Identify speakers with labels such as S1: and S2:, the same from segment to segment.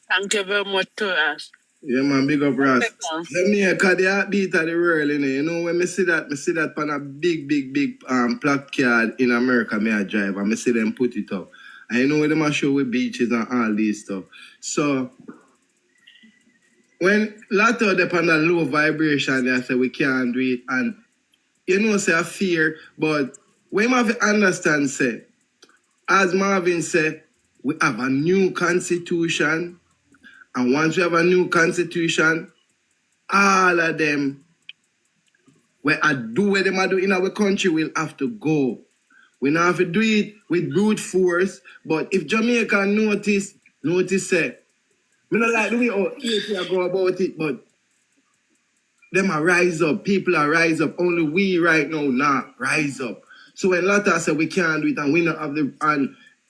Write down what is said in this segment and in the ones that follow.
S1: Thank you very much to us.
S2: Yeah, man, big up, Ras. Jamaica, the heartbeat of the world, you know, when I see that on a big placard in America, I drive, and I see them put it up. And you know, when they show with beaches and all this stuff. So, when a lot of them on a low vibration, they say we can't do it, and you know, say I fear, but when you have to understand, say, as Marvin said, we have a new constitution, and once we have a new constitution, all of them, where I do what them I do in our country, will have to go. We not have to do it with brute force, but if Jamaica notice say, we not like the way how Haiti go about it, but them are rise up, people are rise up. Only we right now not rise up. So when Lotta say we can't do it and we not have the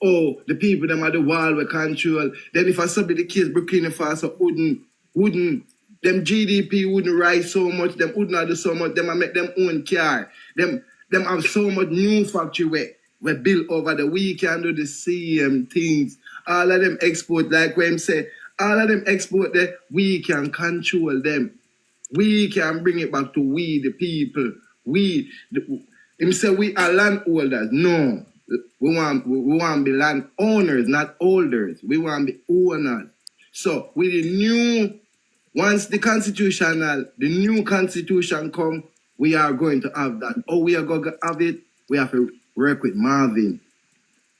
S2: the people them at the wall we control, then if I submit the case Burkina Faso wouldn't them GDP wouldn't rise so much, them wouldn't do so much, them make them own car. Them have so much new factory we built over the we can do the same things. All of them export, like when say, all of them export there, we can control them. We can bring it back to we, the people. Him say we are landholders. No. We want to be land owners, not holders. We want to be owners. So with the new, once the new constitution come, we are going to have that. Oh, we are going to have it. We have to work with Marvin.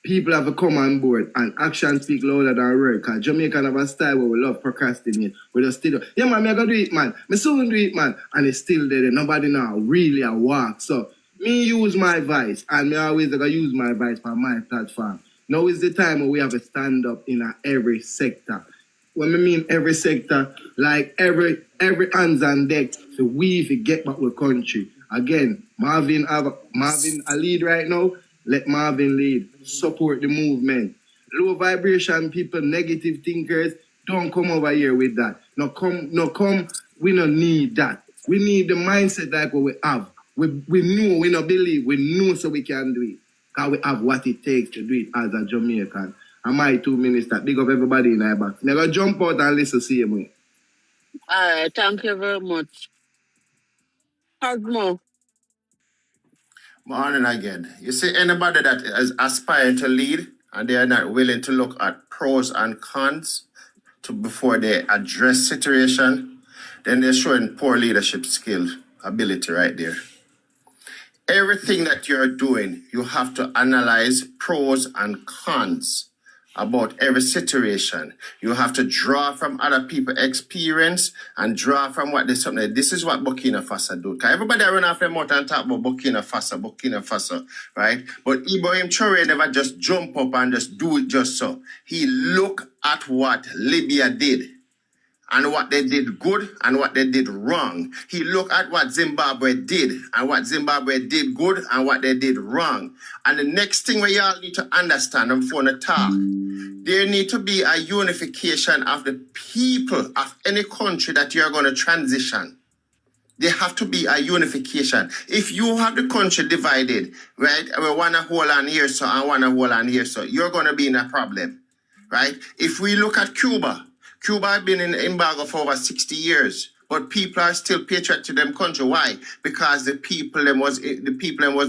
S2: People have to come on board and action speak louder than word. Because Jamaica have a style where we love procrastinate. We just still, yeah man, I'm going to do it, man. I'm soon do it, man. And it's still there. Nobody now really a walk. So, me use my voice. And me always going to use my voice for my platform. Now is the time where we have to stand up in every sector. When I mean every sector, like every hands on deck, so we get back with country. Again, Marvin a lead right now. Let Marvin lead. Support the movement. Low vibration people, negative thinkers, don't come over here with that. No come. We don't need that. We need the mindset like what we have. We know, we don't believe, we know so we can do it. Because we have what it takes to do it as a Jamaican. And my 2 minutes that big up everybody in our back. Never jump out and listen to see him.
S1: Thank you very much. More.
S3: Morning again. You see, anybody that is aspiring to lead and they are not willing to look at pros and cons before they address situation, then they're showing poor leadership skill, ability right there. Everything that you're doing, you have to analyze pros and cons about every situation. You have to draw from other people's experience and draw from what they something. This is what Burkina Faso do. Because everybody run off their mouth and talk about Burkina Faso, right? But Ibrahim Traoré never just jump up and just do it just so. He look at what Libya did and what they did good and what they did wrong. He looked at what Zimbabwe did and what Zimbabwe did good and what they did wrong. And the next thing we all need to understand and for the talk, there need to be a unification of the people of any country that you're going to transition. There have to be a unification. If you have the country divided, right, we want to hold on here so I want to hold on here so, you're going to be in a problem, right? If we look at Cuba has been in embargo for over 60 years, but people are still patriot to them country. Why? Because the people was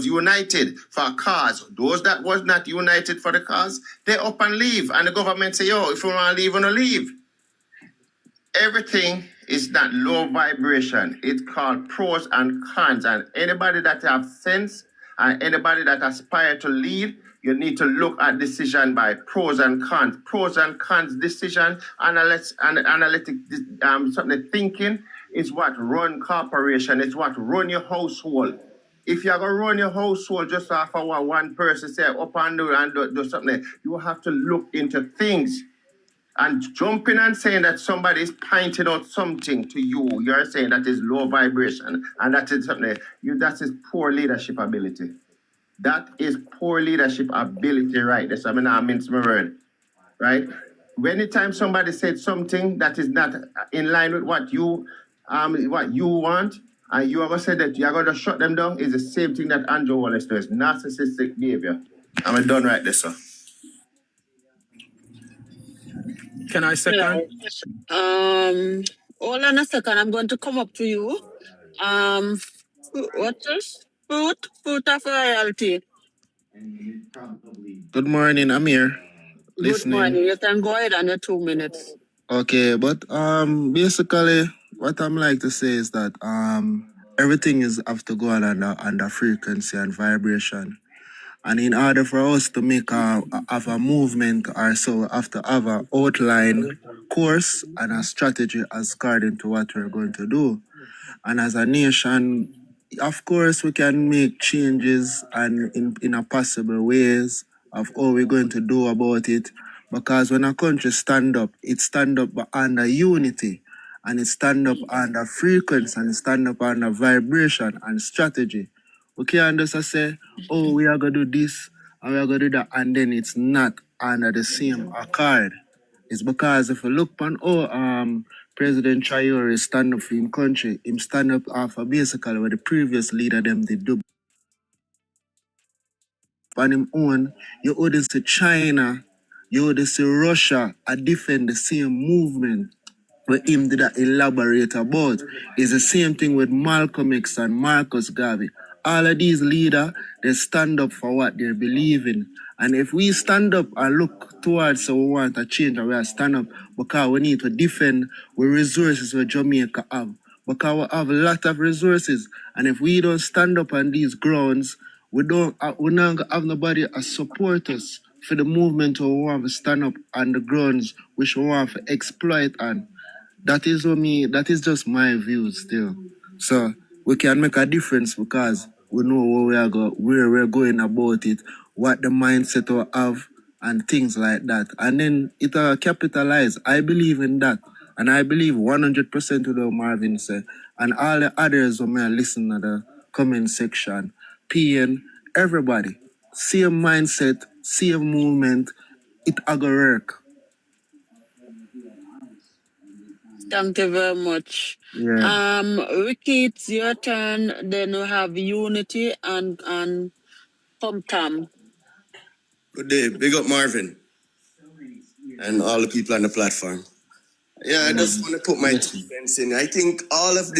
S3: united for a cause. Those that was not united for the cause, they up and leave. And the government say, yo, if you want to leave, you want to leave. Everything is not low vibration. It's called pros and cons. And anybody that have sense and anybody that aspire to lead, you need to look at decision by pros and cons. Pros and cons decision, analytic something thinking is what run corporation. It's what run your household. If you're going to run your household just off of what one person say up and do something, you have to look into things. And jumping and saying that somebody is pointing out something to you, you're saying that is low vibration, and that is something, that is poor leadership ability. That is poor leadership ability, right? That's what I mince my word, right? Anytime somebody said something that is not in line with what you want, and you are going to say that you're going to shut them down, is the same thing that Andrew Wallace does, narcissistic behavior. I'm done right there, sir.
S4: Can I second?
S1: Hold on a second. I'm going to come up to you. What's this? Fruit of royalty.
S2: Good morning, I'm here
S1: Good morning.
S2: listening.
S1: You can go ahead on your 2 minutes.
S2: Okay, but basically what I'm like to say is that everything is have to go on under frequency and vibration. And in order for us to make have a movement or so, we have to have an outline course and a strategy as according to what we're going to do. And as a nation, of course, we can make changes and in a possible ways of how we're going to do about it. Because when a country stand up, it stand up under unity and it stand up under frequency and it stand up under vibration and strategy. We can't just say, oh, we are going to do this and we are going to do that, and then it's not under the same accord. It's because if you look on President Traore stand up for him country, him stand up after basically what the previous leader them did do on him own. You owe this to China, you owe this to Russia, I defend the same movement where him did that elaborate about. It's the same thing with Malcolm X and Marcus Garvey. All of these leaders, they stand up for what they believe in. And if we stand up and look towards so we want a change, and we stand up because we need to defend the resources that Jamaica have. Because we have a lot of resources. And if we don't stand up on these grounds, we not have nobody as support us for the movement we want to stand up on the grounds which we want to exploit on. That is just my view still. So we can make a difference because we know where we're going about it, what the mindset we have, and things like that. And then it capitalize. I believe in that. And I believe 100% to what Marvin said. And all the others who may listen to the comment section, PN, everybody, same mindset, same movement, it a go work.
S1: Thank you very much.
S2: Yeah.
S1: Ricky, it's your turn. Then we have Unity and Tom Tam.
S5: Good day. Big up Marvin and all the people on the platform. Yeah, I just want to put my 2 cents in. I think all of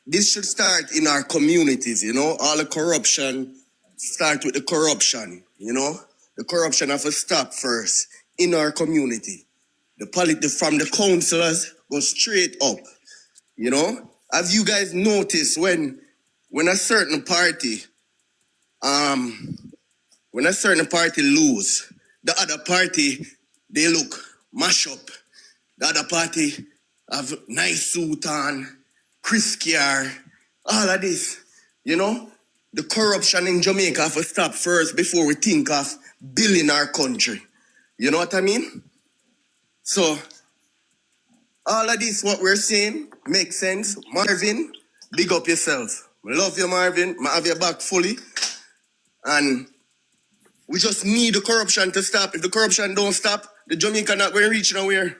S5: this should start in our communities, you know. All the corruption start with the corruption, you know. The corruption have to stop first in our community. From the councillors go straight up, you know. Have you guys noticed when a certain party lose, the other party, they look mash up. The other party have nice suit on, Chris Kiar, all of this. You know, the corruption in Jamaica have to stop first before we think of building our country. You know what I mean? So, all of this, what we're saying, makes sense. Marvin, big up yourself. We love you, Marvin. I have your back fully. And we just need the corruption to stop. If the corruption don't stop, the Jamaica not going to reach nowhere.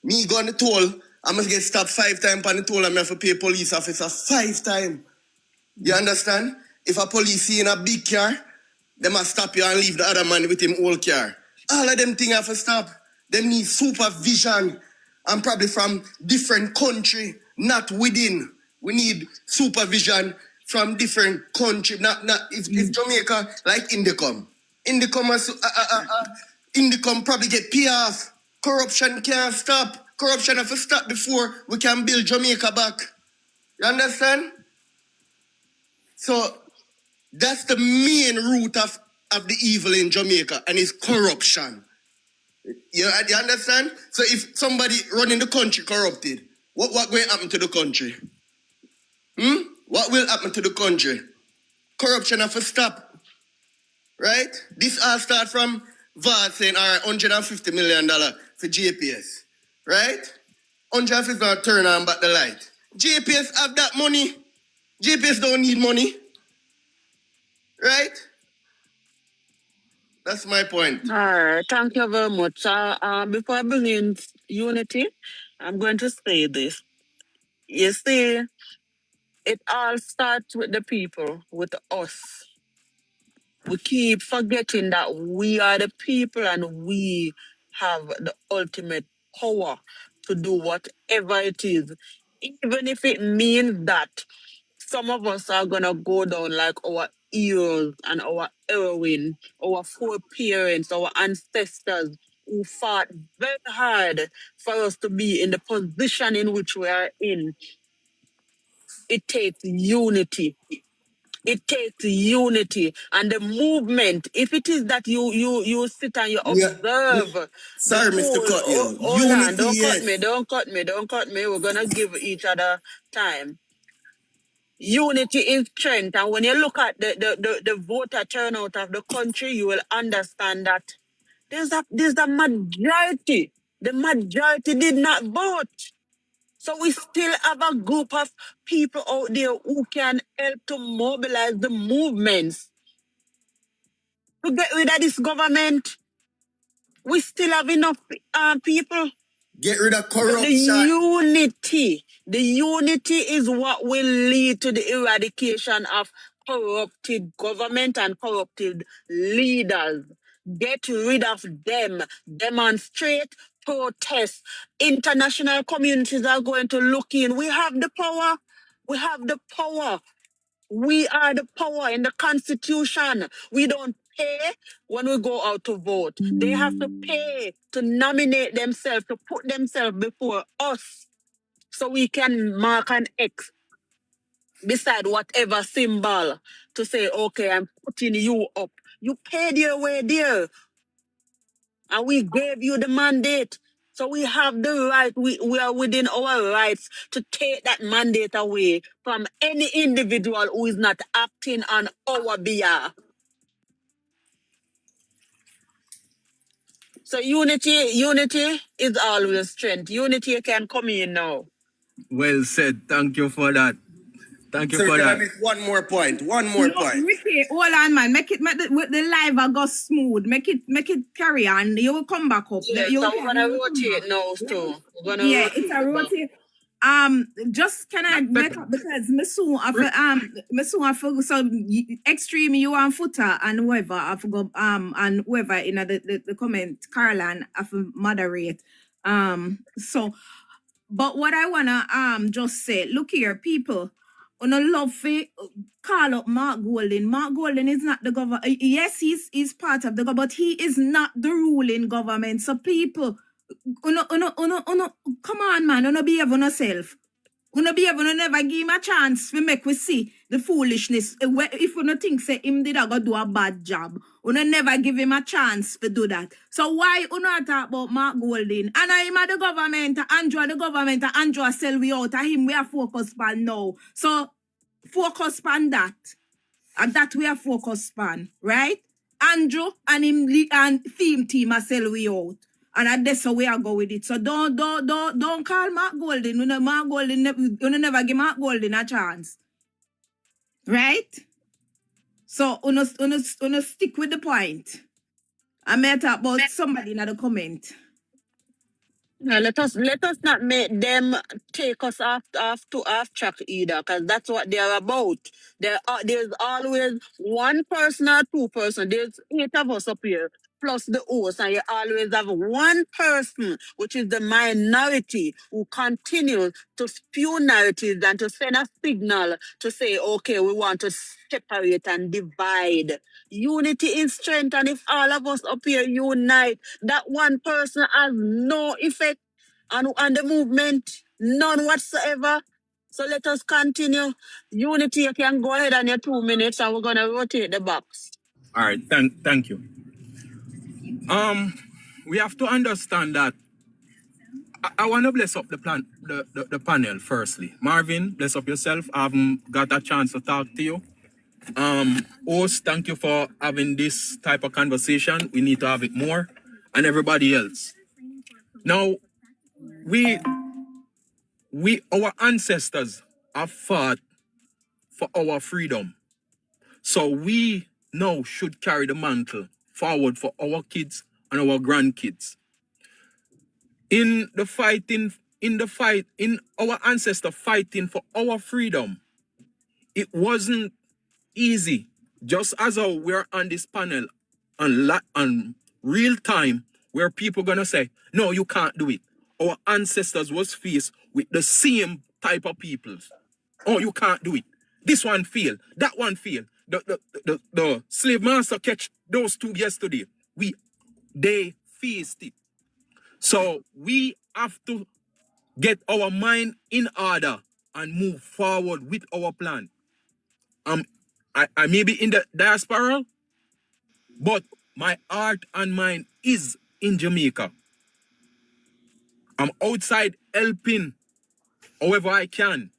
S5: Me go on the toll, I must get stopped 5 times on the toll and I have to pay police officer 5 times. You understand? If a police see in a big car, they must stop you and leave the other man with him old car. All of them things have to stop. They need supervision and probably from different country, not within. We need supervision from different country. If Jamaica like Indicom. Indicom probably get paid off. Corruption can't stop. Corruption have to stop before we can build Jamaica back. You understand? So that's the main root of the evil in Jamaica, and it's corruption. You understand? So if somebody running the country corrupted, what will happen to the country? What will happen to the country? Corruption have to stop. Right? This all start from VAD saying, all right, $150 million for JPS. Right? 150 million turn on back the light. JPS have that money. JPS don't need money. Right? That's my point.
S1: All right. Thank you very much. Before I bring in Unity, I'm going to say this. You see, it all starts with the people, with us. We keep forgetting that we are the people and we have the ultimate power to do whatever it is, even if it means that some of us are gonna go down like our heroes and our heroine, our foreparents, our ancestors who fought very hard for us to be in the position in which we are in. It takes unity. It takes unity and the movement. If it is that you sit and you
S5: Yeah.
S1: observe the
S5: Sorry, Mr.
S1: whole,
S5: Cut
S1: oh,
S5: you.
S1: hold on,
S5: Unity,
S1: don't cut
S5: yes.
S1: me, don't cut me, don't cut me. We're gonna give each other time. Unity is strength. And when you look at the voter turnout of the country, you will understand that there's a majority. The majority did not vote. So we still have a group of people out there who can help to mobilize the movements to get rid of this government. We still have enough people.
S5: Get rid of
S1: So the
S5: corruption.
S1: unity is what will lead to the eradication of corrupted government and corrupted leaders. Get rid of them. Demonstrate, protest. International communities are going to look in. We have the power. We have the power. We are the power in the Constitution. We don't pay when we go out to vote. They have to pay to nominate themselves, to put themselves before us so we can mark an X beside whatever symbol to say, okay, I'm putting you up. You paid your way there and we gave you the mandate. So we have the right, we are within our rights to take that mandate away from any individual who is not acting on our behalf. So unity is always strength. Unity can come in now.
S2: Well said. Thank you for that. Thank you
S5: Sir,
S2: for
S5: can I
S2: that.
S5: make one more point? One more
S4: No,
S5: point.
S4: Ricky, hold on, man. Make the live a go smooth. Make it carry on. You will come back up.
S1: Yeah,
S4: You
S1: so
S4: will
S1: we're
S4: come
S1: gonna
S4: back.
S1: rotate now too. We're gonna
S4: Yeah, it's
S1: rotate
S4: a
S1: back.
S4: rotate. Just can I make up because me soon I forgot so extreme you and footer and whoever I forgot and whoever in the comment Caroline I moderate so but what I wanna just say, look here, people, on a love for call up Mark Golden. Mark Golden is not the government. Yes, he's part of the government, but he is not the ruling government. So people, come on, man, uno behave on yourself. Uno behave, uno never give him a chance to make we see the foolishness. If uno think say him did go do a bad job, uno never give him a chance to do that. So why uno talk about Mark Golding? And I'm at the government, Andrew sell we out, and him we are focused on now. So focus on that. And that we are focused on, right? Andrew and him and theme team are sell we out. And that's how we are go with it. So don't call Mark Golden. Mark Golden, you never give Mark Golden a chance. Right? So uno stick with the point. I met about somebody in the comment.
S1: Yeah, let us not make them take us off track either, because that's what they're about. There's always one person or two person. There's 8 of us up here, plus the host, and you always have one person, which is the minority, who continues to spew narratives and to send a signal to say, okay, we want to separate and divide. Unity is strength, and if all of us up here unite, that one person has no effect on the movement, none whatsoever. So let us continue. Unity, you can go ahead on your 2 minutes and we're gonna rotate the box.
S2: All right. Thank you. We have to understand that. I want to bless up the panel firstly. Marvin, bless up yourself. I haven't got a chance to talk to you. Host, thank you for having this type of conversation. We need to have it more. And everybody else. Now, our ancestors have fought for our freedom. So we now should carry the mantle forward for our kids and our grandkids. In our ancestors fighting for our freedom, it wasn't easy. Just as how we're on this panel on real time,
S6: where people gonna say, no, you can't do it. Our ancestors was faced with the same type of peoples. Oh, you can't do it. This one fail, that one fail. The slave master catch those two yesterday. They faced it. So we have to get our mind in order and move forward with our plan. I may be in the diaspora, but my heart and mind is in Jamaica. I'm outside helping however I can.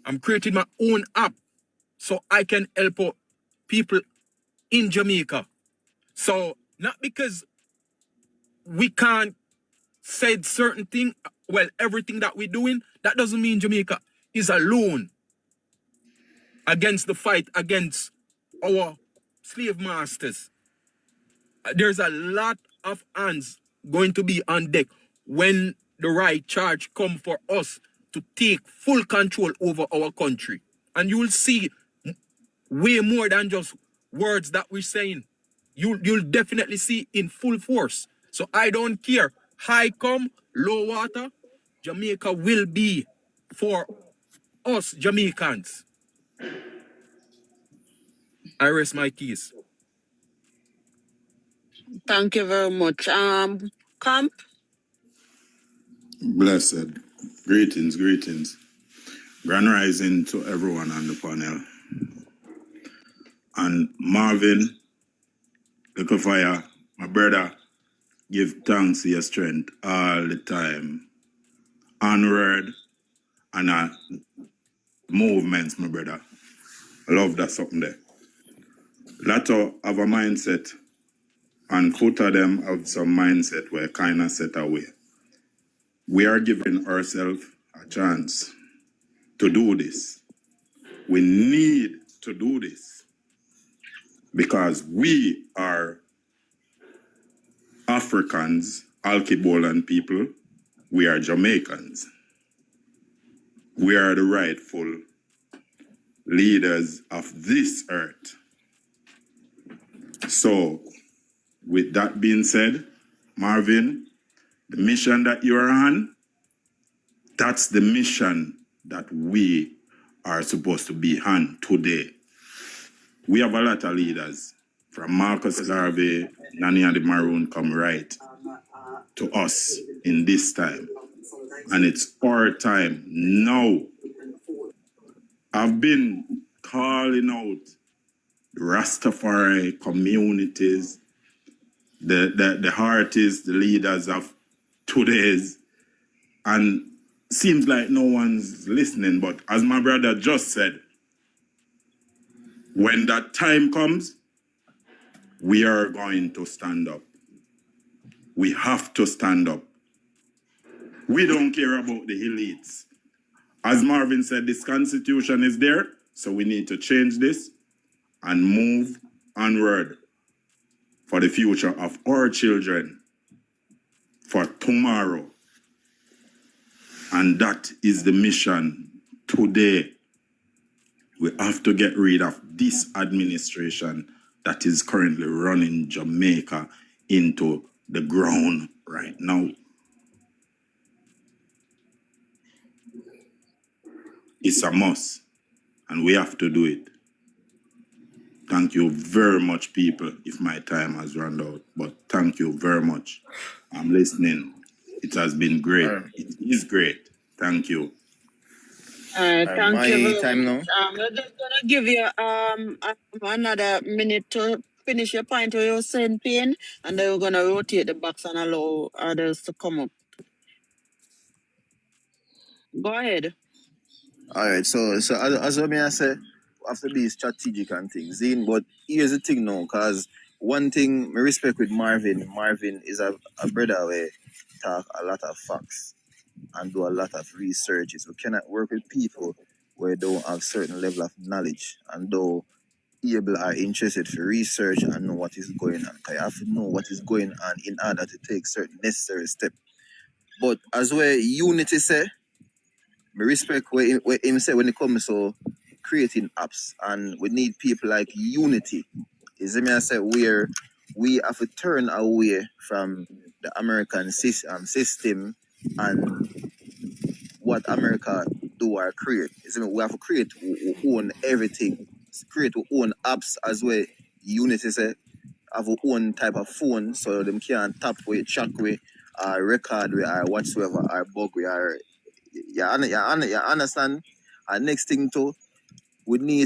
S6: I'm creating my own app so I can help out people in Jamaica. So not because we can't say certain thing, well, everything that we're doing, that doesn't mean Jamaica is alone against the fight against our slave masters. There's a lot of hands going to be on deck when the right charge come for us to take full control over our country. And you will see way more than just words that we're saying. You'll definitely see in full force. So I don't care. High come, low water, Jamaica will be for us Jamaicans. I rest my case.
S1: Thank you very much. Camp.
S7: Blessed. Greetings, greetings. Grand rising to everyone on the panel. And Marvin, Little Fire, my brother, give thanks for your strength all the time. Onward and movements, my brother. I love that something there. Lato have a mindset, and foot of them have some mindset where kind of set away. We are giving ourselves a chance to do this. We need to do this because we are Africans, Alkebulan people. We are Jamaicans. We are the rightful leaders of this earth. So, with that being said, Marvin, the mission that you are on, that's the mission that we are supposed to be on today. We have a lot of leaders, from Marcus Garvey, Nani and the Maroon, come right to us in this time. And it's our time now. I've been calling out the Rastafari communities, the artists, the leaders of today's, and seems like no one's listening. But as my brother just said, when that time comes, we are going to stand up. We have to stand up. We don't care about the elites. As Marvin said, this constitution is there, so we need to change this and move onward for the future of our children, for tomorrow. And that is the mission today. We have to get rid of this administration that is currently running Jamaica into the ground right now. It's a must, and we have to do it. Thank you very much, people, if my time has run out. But thank you very much. I'm listening. It has been great. It is great. Thank you.
S1: Thank you very
S5: time
S1: much. We're just gonna give you another minute to finish your point where you're saying pain, and then we're gonna rotate the box and allow others to come up. Go ahead.
S8: All right, so as I say, we have to be strategic and things. But here's the thing now, because one thing I respect with Marvin is a brother where talk a lot of facts and do a lot of researches. We cannot work with people where they don't have certain level of knowledge and though able are interested to research and know what is going on. Because you have to know what is going on in order to take certain necessary steps. But as where Unity say, I respect what him say when it comes to creating apps, and we need people like Unity. Is me I say where we have to turn away from the American system and what America do or create. We have to create we own everything. Create our own apps as well. Unity say have our own type of phone so them can tap with, track with, record with, or whatsoever, or bug with, or you understand? And next thing too, we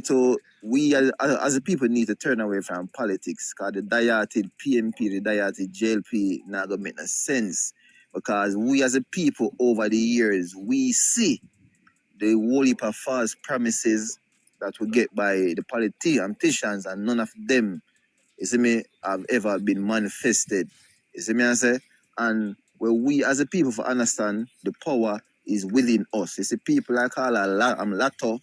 S8: as a people need to turn away from politics because the dieted PMP, the dieted JLP not gonna make no sense. Because we as a people over the years, we see the whole heap of false promises that we get by the politicians, and none of them, you see me, have ever been manifested. You see me, I say? And where we as a people for understand the power is within us. You see, people like all Lato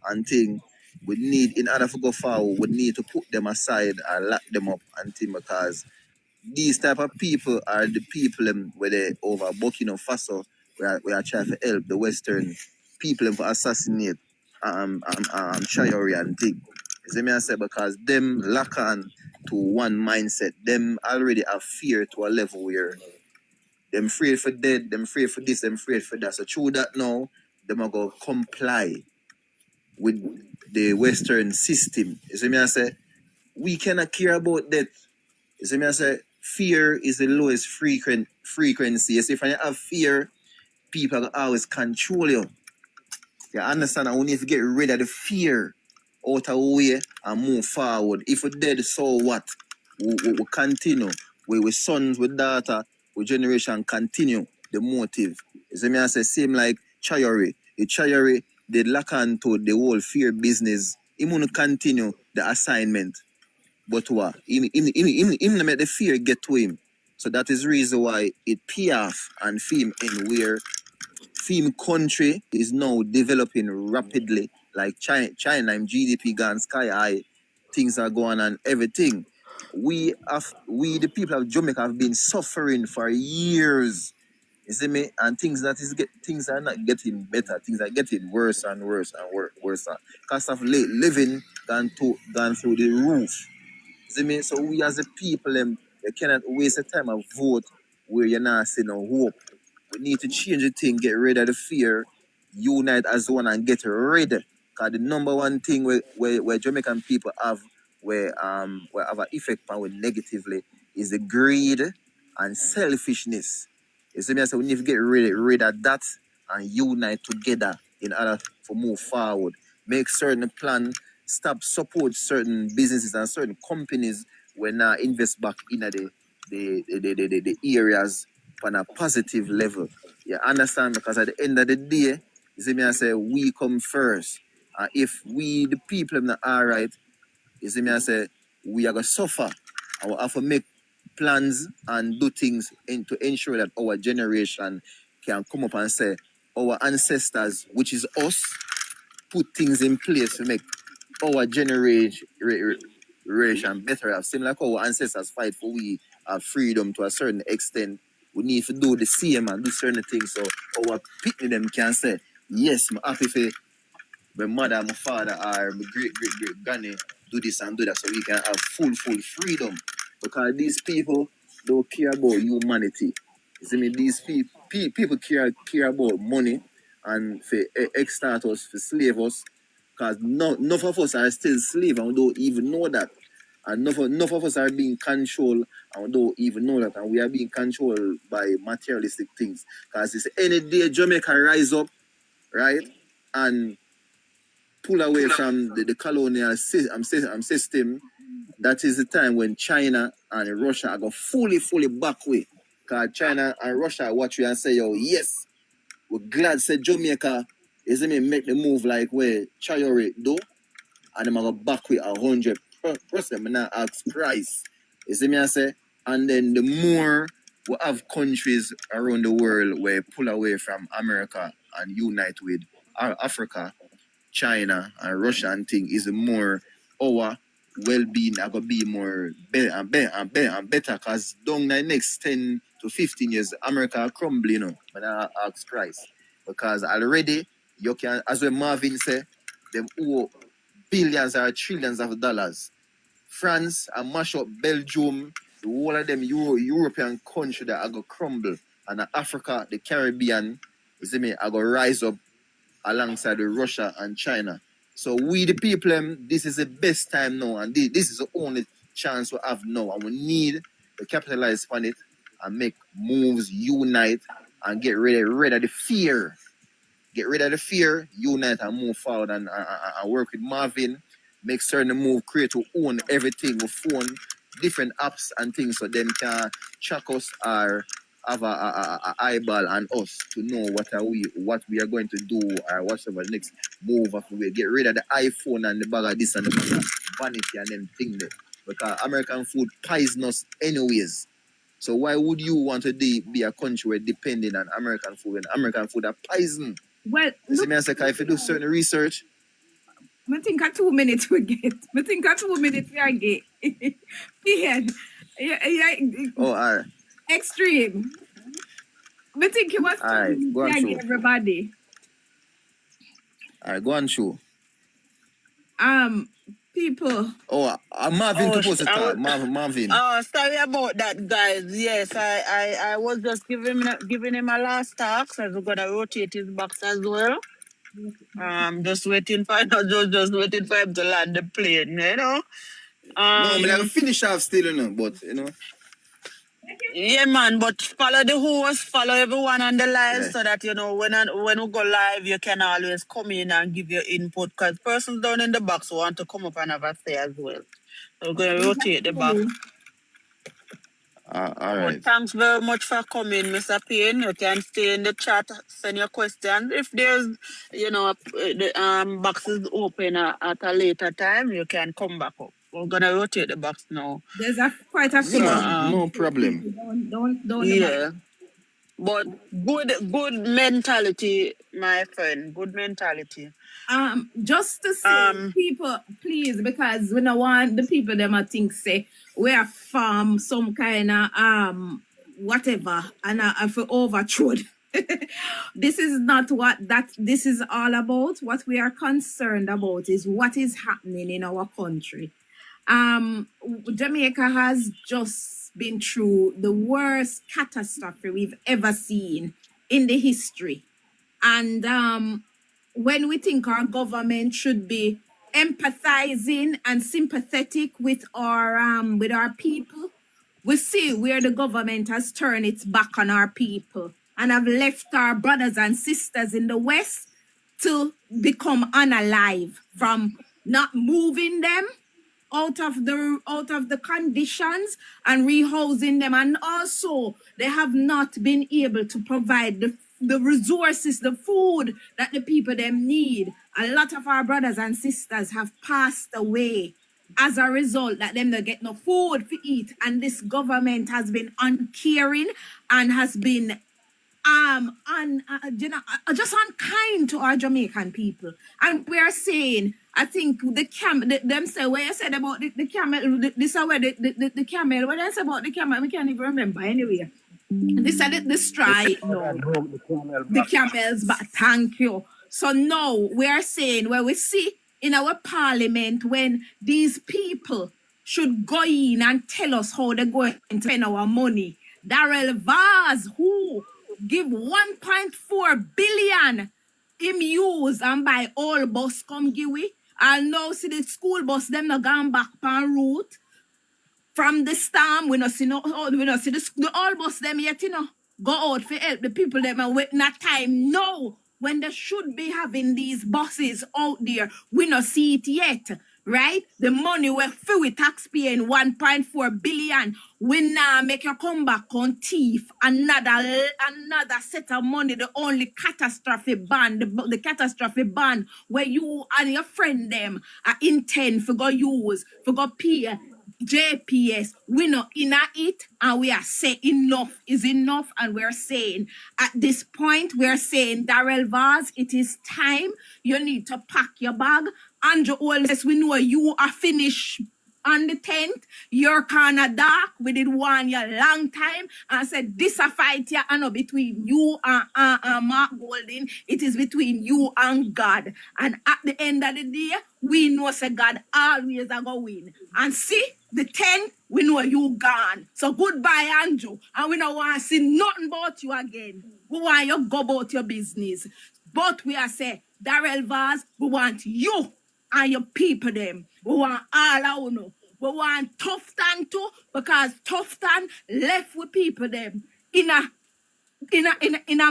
S8: and thing, we need, in order to go forward, we need to put them aside and lock them up and thing, because these type of people are the people where they over Burkina Faso, we are trying to help the Western people for assassinate Traore and thing. You see me I say, because them lock on to one mindset. Them already have fear to a level where them afraid for dead, them afraid for this, them afraid for that. So through that now, them are going to comply with the Western system. You see me I say, we cannot care about that. You see me I say, fear is the lowest frequency. You see, if you have fear, people will always control you. You understand? And we need to get rid of the fear out of the way and move forward. If we're dead, so what? We continue. We sons, with daughter, with generation continue the motive. You see me I say, same like Traore. The Traore, they lock on to the whole fear business. He want to continue the assignment. But what? Him make the fear get to him. So that is the reason why it pay off and film in where film country is now developing rapidly. Like China and GDP gone sky high. Things are going on, everything. We the people of Jamaica have been suffering for years. You see me? And things are not getting better. Things are getting worse and worse and worse. Cost of living gone through the roof. See me? So we as a people, you cannot waste the time of vote where you're not seeing no hope. We need to change the thing, get rid of the fear, unite as one and get rid. Because the number one thing where Jamaican people have where have an effect on it negatively is the greed and selfishness. You see me? So we need to get rid of that and unite together in order to move forward. Make certain plan, stop support certain businesses and certain companies when now invest back in the areas on a positive level. You understand? Because at the end of the day, you see me I say we come first. And if we the people are not alright, you see me I say we are gonna suffer. And we have to make plans and do things to ensure that our generation can come up and say our ancestors, which is us, put things in place to make our generation better. Similar like our ancestors fight for we have freedom to a certain extent. We need to do the same and do certain things so our people them can say, yes, I'm happy for my mother, my father, or my great granny do this and do that so we can have full freedom. Because these people don't care about humanity. You see me? These people care about money and for extort us, for slave us. Because none of us are still slaves and we don't even know that. And none of us are being controlled and we don't even know that. And we are being controlled by materialistic things. Because it's any day Jamaica rise up, right? And pull away from the colonial system, that is the time when China and Russia are going fully back way. Because China and Russia watch you and say, yo, yes, we're glad say Jamaica is make the move like where Traore do, and them go back with 100%. I'm not ask price. You see me I say? And then the more we have countries around the world where pull away from America and unite with Africa, China and Russia and thing, is the more our well-being are gonna be more better and better. Because down the next 10 to 15 years, America are crumbling, you know, when I ask price. Because already you can, as when Marvin said, them owe billions or trillions of dollars. France and mash up Belgium, the whole of them European country that are going to crumble. And Africa, the Caribbean, you see me, are going to rise up alongside with Russia and China. So we the people, this is the best time now, and this is the only chance we have now, and we need to capitalize on it and make moves, unite, and get rid of the fear. Get rid of the fear, unite and move forward and work with Marvin, make certain move, create to own everything with phone, different apps and things so them can track us or have a eyeball on us to know what we are going to do or whatever the next move after we get rid of the iPhone and the bag of this and the bag of vanity and them thing there. Because American food poisonous anyways. So why would you want to be a country where depending on American food when American food are poison?
S4: Well,
S8: You see me, I say, if you do certain research,
S4: I think 2 minutes we get. I think 2 minutes we are get. Yeah.
S8: oh, all right.
S4: Extreme. I think it was
S8: All right, go on through.
S4: everybody.
S8: All right, go on through.
S4: People.
S8: Oh, Marvin supposed to talk. Marvin.
S1: Oh, sorry about that, guys. Yes, I was just giving him a last task, as we're gonna rotate his box as well. Just waiting for just waiting for him to land the plane, you know.
S8: No, I'm like finish off still, you know, but you know.
S1: Yeah, man, but follow the host, follow everyone on the live
S8: Yeah.
S1: so that, you know, when we go live, you can always come in and give your input because persons down in the box want to come up and have a say as well. So we're going to rotate the box.
S8: All
S1: But
S8: right.
S1: thanks very much for coming, Mr. Payne. You can stay in the chat, send your questions. If there's, you know, the box is open at a later time, you can come back up. We're going to rotate the box now.
S4: There's quite a few.
S8: No problem.
S4: Don't
S1: Yeah. But good mentality, my friend. Good mentality.
S4: Just to say, people, please, because we don't want the people them I think say we are farm some kind of whatever and if we overthrow. This is not what this is all about. What we are concerned about is what is happening in our country. Jamaica has just been through the worst catastrophe we've ever seen in the history. And when we think our government should be empathizing and sympathetic with our people, we see where the government has turned its back on our people and have left our brothers and sisters in the West to become unalive from not moving them out of the conditions and rehousing them, and also they have not been able to provide the resources, the food that the people them need. A lot of our brothers and sisters have passed away as a result that them don't get no food to eat, and this government has been uncaring and has been just unkind to our Jamaican people. And we are saying, I think them say what you said about the camel, this is where the camel, what I said about the camel, we can't even remember anyway. They said the strike, no, the camels, but thank you. So now we are saying where we see in our parliament when these people should go in and tell us how they're going to spend our money. Darrell Vaz, who give 1.4 billion him use and buy all bus come give we. And now see the school bus them not gone back on route. From the storm, we not see the all bus them yet, you know. Go out for help the people them and wait not time. No, when they should be having these buses out there, we not see it yet. Right? The money we're free with taxpaying 1.4 billion. We now make you come back on thief another set of money. The only catastrophe ban, the catastrophe ban where you and your friend them are intend for go use, for go pay JPS. We not in it, and we are saying enough is enough, and we're saying at this point we're saying Darrell Vaz, it is time. You need to pack your bag. Andrew Wallace, we know you are finished on the 10th, your corner dark. We did warn you long time and said this a fight here and not between you and Mark Golding. It is between you and God. And at the end of the day, we know say God always a go win. And see, the 10th, we know you gone. So goodbye, Andrew. And we don't want to see nothing about you again. We want you go about your business. But we are say, Darrell Vaz, we want you and your people them. We want all our know. We want Tufton too, because Tufton left with people them in a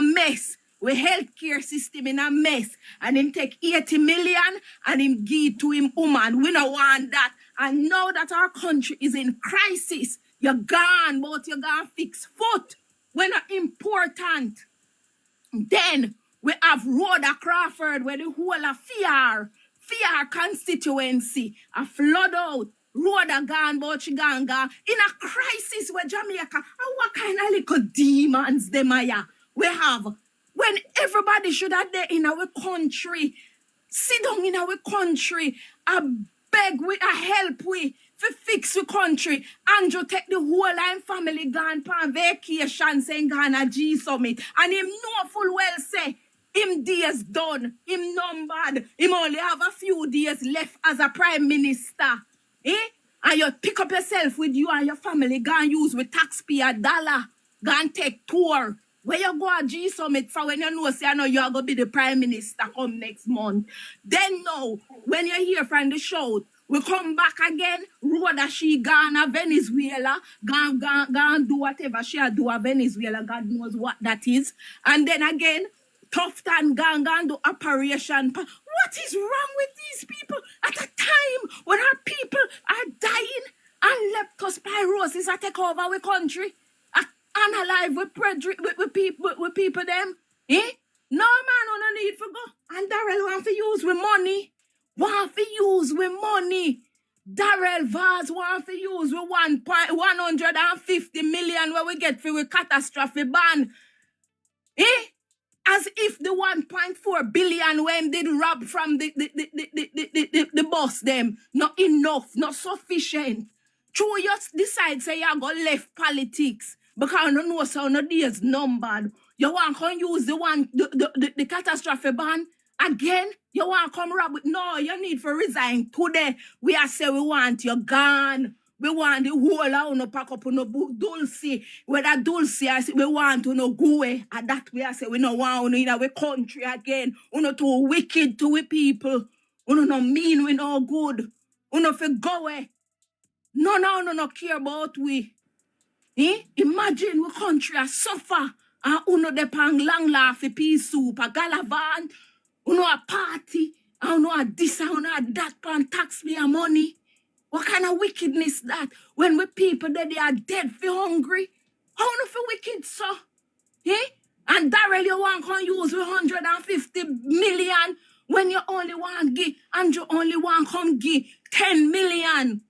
S4: mess. We healthcare system in a mess. And him take 80 million and him give to him woman. We don't want that. And now that our country is in crisis, you're gone, but you're gonna fix foot. We're not important. Then we have Rhoda Crawford, where the whole of fear constituency, a flood out. Rhoda gone, but she gone. In a crisis where Jamaica, and what kind of little demons them are we have? When everybody should have there in our country, sit down in our country, I beg we, I help we, for fix the country. Andrew take the whole line family gone on vacation, saying Ghana G Summit, and him know full well say, him days done, him numbered, him only have a few days left as a prime minister. And you pick up yourself with you and your family, go and use with taxpayer dollar, go and take tour. Where you go at G Summit for when you know, say, I know you're going to be the prime minister come next month. Then now, when you hear from the show, we come back again, Rhoda, she gone to Venezuela, gone do whatever she do at Venezuela, God knows what that is. And then again, Tufton gone do operation. What is wrong with these people at a time when our people are dying and leptospirosis are take over our country? Unalive with people them? No man on a need for go. And Darrell want to use with money. Darrell Vaz want to use with 150 million where we get for a catastrophe ban. As if the 1.4 billion when they rob from the boss them, not enough, not sufficient. True, you decide say you go left politics because you know so no days numbered. You want to use the catastrophe ban again. You want to come rob it. No, you need to resign today. We are say we want you gone. We want the whole of no pack up no Dulce. Whether Dulce we want to no go away. And that we are say we no want in our country again. We no too wicked to we people. We no mean we no good. We no for go away. No care about we. Imagine we country a suffer. And uno depang long laugh a peace soup, a galavan, uno a party, and uno a this, and uno a that pan taxpayer money. What kind of wickedness that? When we people that they are dead for hungry. How no for wicked so? And Darrell you want to use 150 million when you only want give, and you only want come give 10 million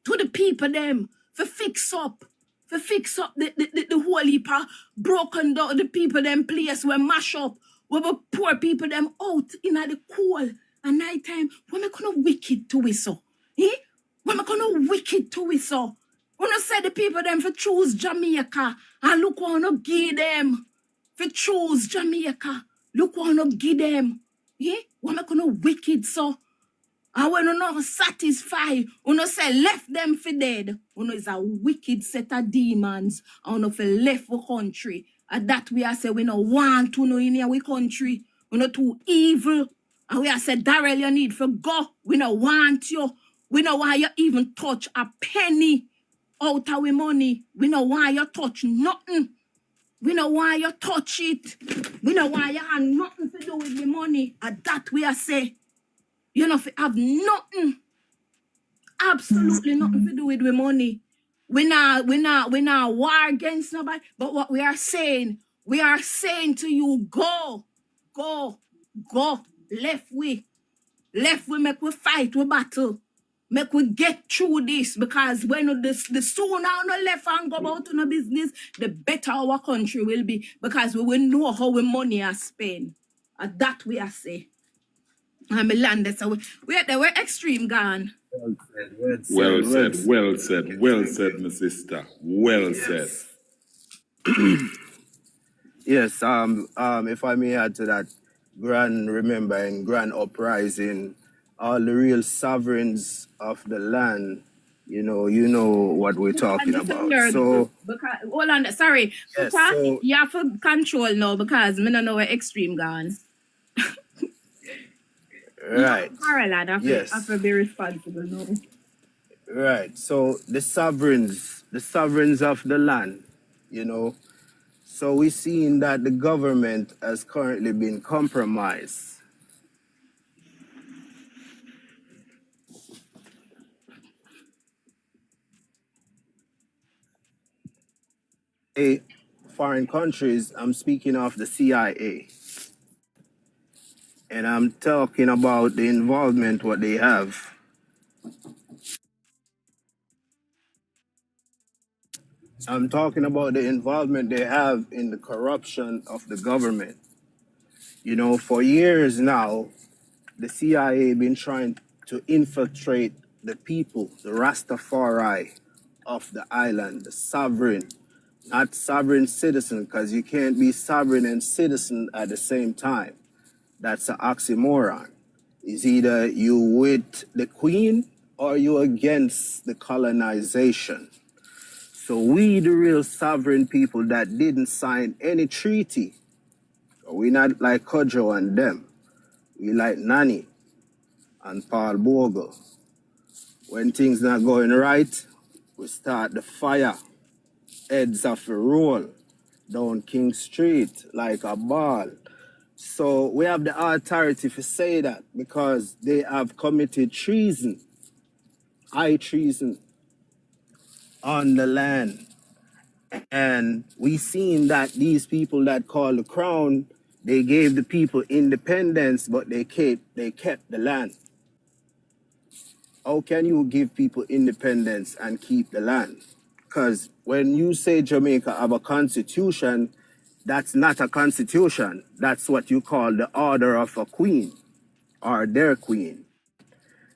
S4: to the people them for fix up the whole heap of broken down the people them place where mash up, where we poor people them out in the cold and night time. When we gonna wicked to we so? When we gonna wicked to we so? When I say the people them for choose Jamaica and look what I give them. For choose Jamaica, look what I give them. When we gonna wicked so? And when you not satisfied, you say left them for dead. You is a wicked set of demons. And you for left the country. And that we are say we don't want to know in our country. We not too evil. And we are say Darrell you need for go. We don't want you. We don't want you even touch a penny out of our money. We don't want you touch nothing. We don't want you touch it. We don't want you have nothing to do with the money. And that we are say. You know, have nothing, absolutely nothing to do with the money. We not war against nobody. But what we are saying to you, go. Left we make we fight, we battle. Make we get through this because when the sooner we left and go about to no business, the better our country will be because we will know how we money are spent. And that we are saying. I'm a lander, so we're extreme gone.
S7: Well said, well said, well said, my sister. Well said.
S9: Yes, if I may add to that, grand remembering, grand uprising, all the real sovereigns of the land, you know what we're talking about. So,
S4: because, hold on, sorry,
S9: yes,
S4: Papa,
S9: so,
S4: you have to control now because me don't know where extreme gone.
S9: right,
S4: Caroline, I
S9: yes,
S4: have to be responsible now.
S9: right. So the sovereigns of the land, you know. So we're seeing that the government has currently been compromised. Foreign countries, I'm speaking of the CIA. And I'm talking about the involvement what they have. I'm talking about the involvement they have in the corruption of the government. You know, for years now, the CIA been trying to infiltrate the people, the Rastafari of the island, the sovereign, not sovereign citizen, because you can't be sovereign and citizen at the same time. That's an oxymoron. It's either you with the queen or you against the colonization. So we, the real sovereign people that didn't sign any treaty, we not like Kojo and them. We like Nani and Paul Bogle. When things not going right, we start the fire. Heads of a roll down King Street like a ball. So we have the authority to say that because they have committed treason, high treason on the land. And we seen that these people that call the crown, they gave the people independence, but they kept the land. How can you give people independence and keep the land? Because when you say Jamaica have a constitution, that's not a constitution. That's what you call the order of a queen or their queen.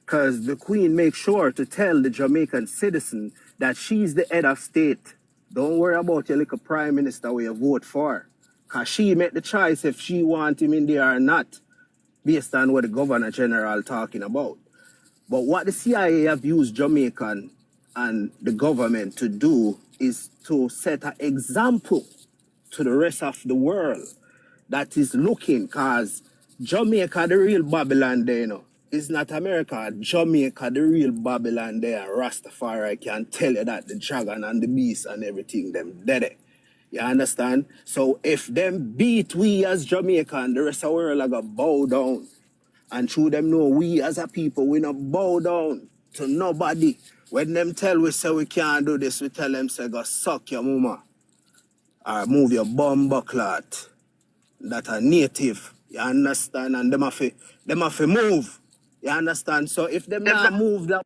S9: Because the queen makes sure to tell the Jamaican citizen that she's the head of state. Don't worry about your little prime minister where you vote for. Because she make the choice if she want him in there or not, based on what the governor general talking about. But what the CIA have used Jamaican and the government to do is to set an example to the rest of the world that is looking, because Jamaica, the real Babylon there, you know. It's not America. Jamaica, the real Babylon there. Rastafari can tell you that the dragon and the beast and everything, them dead. You understand? So if them beat we as Jamaican, the rest of the world are going to bow down. And through them know we as a people, we not bow down to nobody. When them tell we say we can't do this, we tell them say go suck your mama. Or move your bum bucklet. That are native. You understand? And them have to move. You understand? So if them not move that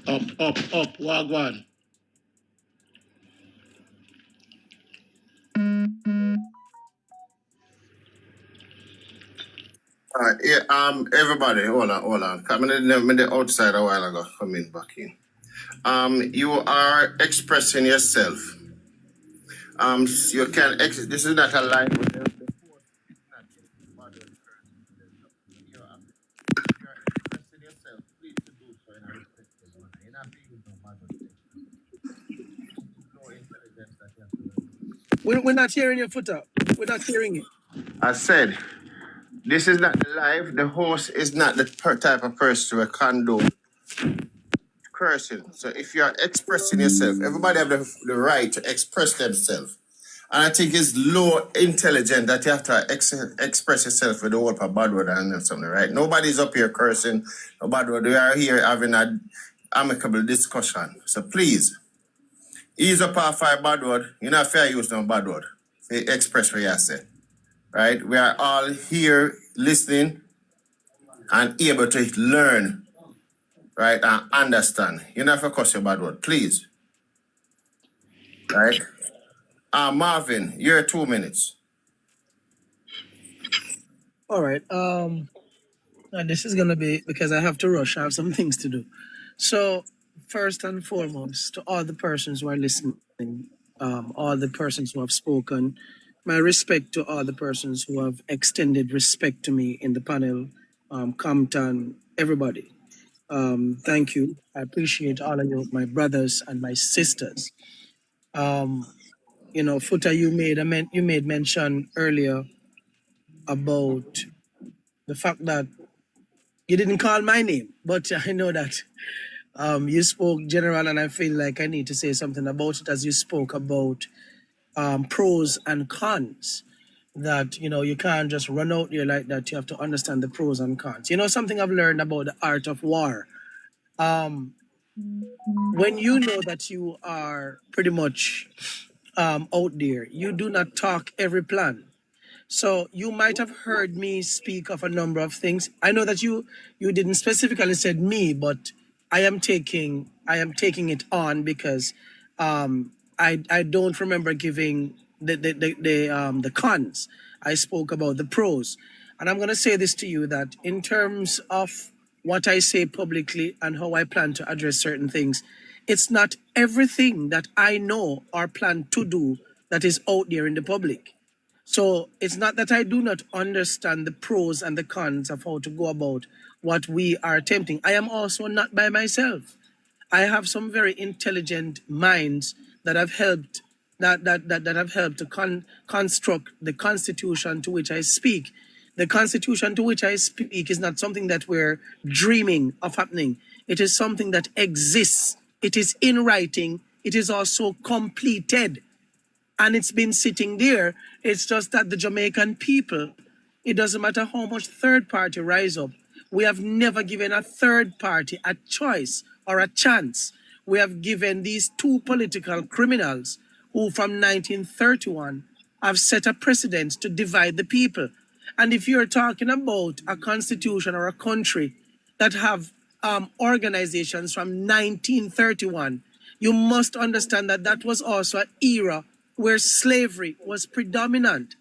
S2: Up, wagwan.
S3: All right, yeah, everybody, hold on. Coming in the outside a while ago, coming back in. You are expressing yourself. You can this is not a line with them. You're expressing yourself, please to do so in a respectful manner. You're not being no matter low intelligence that you have to learn.
S10: We're not tearing your foot up. We're not tearing it.
S3: I said, this is not the live. The host is not the type of person to condone cursing. So if you are expressing yourself, everybody have the right to express themselves. And I think it's low intelligent that you have to express yourself with the whole of bad word and something, right? Nobody's up here cursing, no bad word. We are here having an amicable discussion. So please, ease up off our bad word. You're not fair use no bad word. Express what you say, right? We are all here listening and able to learn, right, and understand. You never cuss your bad word, please. Right? Marvin, you're 2 minutes.
S10: All right. And this is gonna be because I have to rush. I have some things to do. So first and foremost, to all the persons who are listening, all the persons who have spoken, my respect to all the persons who have extended respect to me in the panel, Compton, everybody. Thank you. I appreciate all of you, my brothers and my sisters. You know, Futa, you made mention earlier about the fact that you didn't call my name, but I know that you spoke general, and I feel like I need to say something about it as you spoke about pros and cons. That, you know, you can't just run out there like that. You have to understand the pros and cons. You know, something I've learned about the art of war. When you know that you are pretty much out there, you do not talk every plan. So you might have heard me speak of a number of things. I know that you didn't specifically said me, but I am taking it on because I don't remember giving the cons. I spoke about the pros. And I'm gonna say this to you, that in terms of what I say publicly and how I plan to address certain things, it's not everything that I know or plan to do that is out there in the public. So it's not that I do not understand the pros and the cons of how to go about what we are attempting. I am also not by myself. I have some very intelligent minds that have helped that have helped to construct the constitution to which I speak. The constitution to which I speak is not something that we're dreaming of happening. It is something that exists. It is in writing. It is also completed. And it's been sitting there. It's just that the Jamaican people, it doesn't matter how much third party rise up, we have never given a third party a choice or a chance. We have given these two political criminals who from 1931 have set a precedent to divide the people. And if you're talking about a constitution or a country that have organizations from 1931, you must understand that that was also an era where slavery was predominant.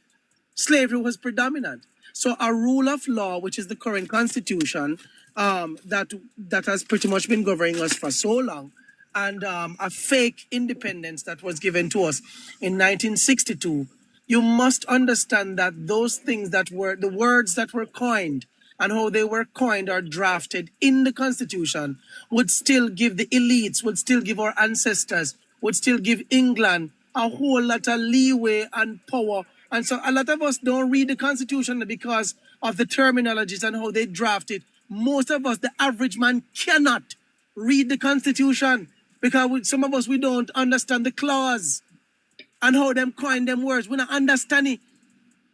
S10: Slavery was predominant. So a rule of law, which is the current constitution, that has pretty much been governing us for so long, and a fake independence that was given to us in 1962, you must understand that those things that were, the words that were coined and how they were coined or drafted in the constitution would still give the elites, would still give our ancestors, would still give England a whole lot of leeway and power. And so a lot of us don't read the constitution because of the terminologies and how they draft it. Most of us, the average man, cannot read the constitution because some of us, we don't understand the clause and how them coin them words. We don't understand it,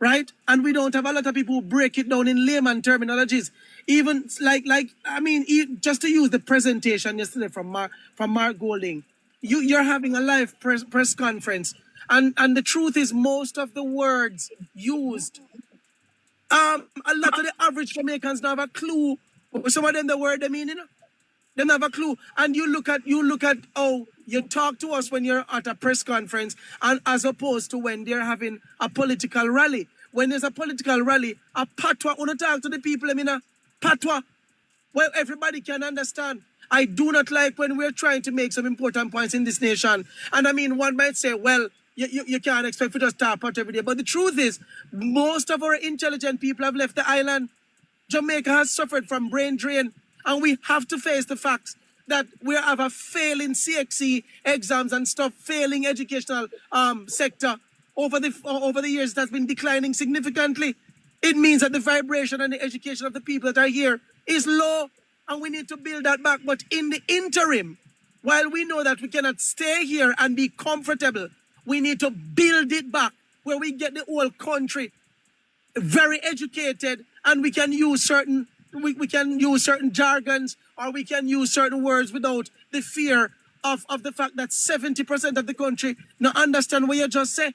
S10: right? And we don't have a lot of people who break it down in layman terminologies. Even just to use the presentation yesterday from Mark Golding, you're having a live press conference, and the truth is most of the words used, a lot of the average Jamaicans don't have a clue. Some of them the word they mean, you know. They don't have a clue. And you look at how you talk to us when you're at a press conference, and as opposed to when they're having a political rally. When there's a political rally, a patois, when you talk to the people, I mean a patois, well, everybody can understand. I do not like when we're trying to make some important points in this nation. And I mean, one might say, well, you can't expect for us to talk out every day. But the truth is, most of our intelligent people have left the island. Jamaica has suffered from brain drain. And we have to face the facts that we have a failing CXC exams and stuff, failing educational sector over the years that's been declining significantly. It means that the vibration and the education of the people that are here is low, and we need to build that back. But in the interim, while we know that we cannot stay here and be comfortable, we need to build it back where we get the whole country very educated, and we can use certain jargons, or we can use certain words without the fear of the fact that 70% of the country not understand what you just say.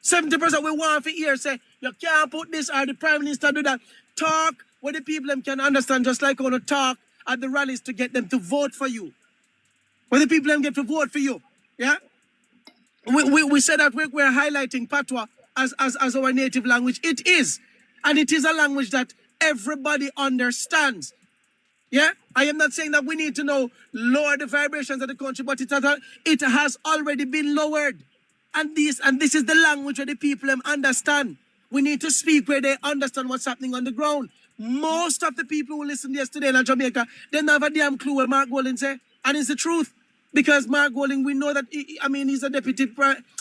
S10: 70% we want to hear say, you can't put this, or the Prime Minister do that. Talk where the people can understand, just like on a talk at the rallies to get them to vote for you. When the people them get to vote for you, yeah? We said that we're highlighting Patois as our native language. It is. And it is a language that everybody understands. Yeah? I am not saying that we need to know lower the vibrations of the country, but it has already been lowered. And this is the language where the people understand. We need to speak where they understand what's happening on the ground. Most of the people who listened yesterday in Jamaica, they don't have a damn clue what Mark Golding say. And it's the truth. Because Mark Golding, we know that, he's a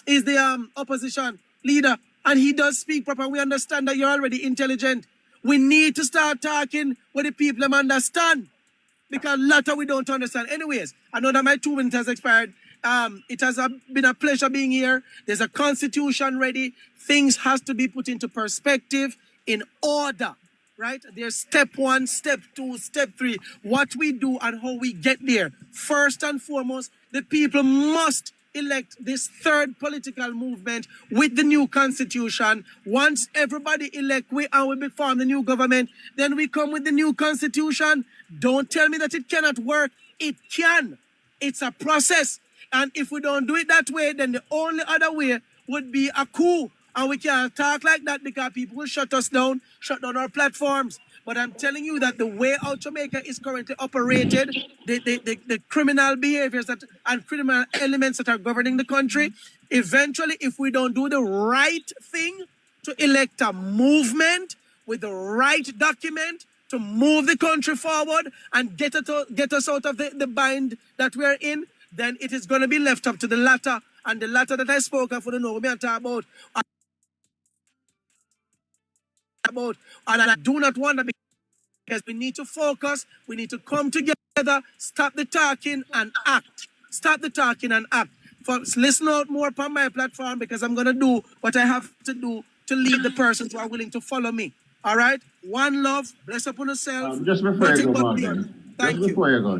S10: he's the opposition leader. And he does speak proper. We understand that you're already intelligent. We need to start talking where the people understand. Because a lot of we don't understand. Anyways, I know that my 2 minutes has expired. It has been a pleasure being here. There's a constitution ready. Things has to be put into perspective in order, right? There's step 1, step 2, step 3, what we do and how we get there. First and foremost, the people must elect this third political movement with the new constitution. Once everybody elect, we form the new government, then we come with the new constitution. Don't tell me that it cannot work. It can. It's a process. And if we don't do it that way, then the only other way would be a coup. And we can't talk like that because people will shut us down, shut down our platforms. But I'm telling you that the way out Jamaica is currently operated, the criminal behaviors and criminal elements that are governing the country, eventually, if we don't do the right thing to elect a movement with the right document to move the country forward and get us out of the bind that we're in, then it is going to be left up to the latter. And the latter that I spoke of, for the know what I'm talking about. And I do not want to, because we need to focus, we need to come together, stop the talking and act. Stop the talking and act. Folks, listen out more upon my platform because I'm going to do what I have to do to lead the persons who are willing to follow me. All right? One love, bless upon yourself.
S3: Just before you go, Marvin.
S10: Thank you.
S3: Just before you go.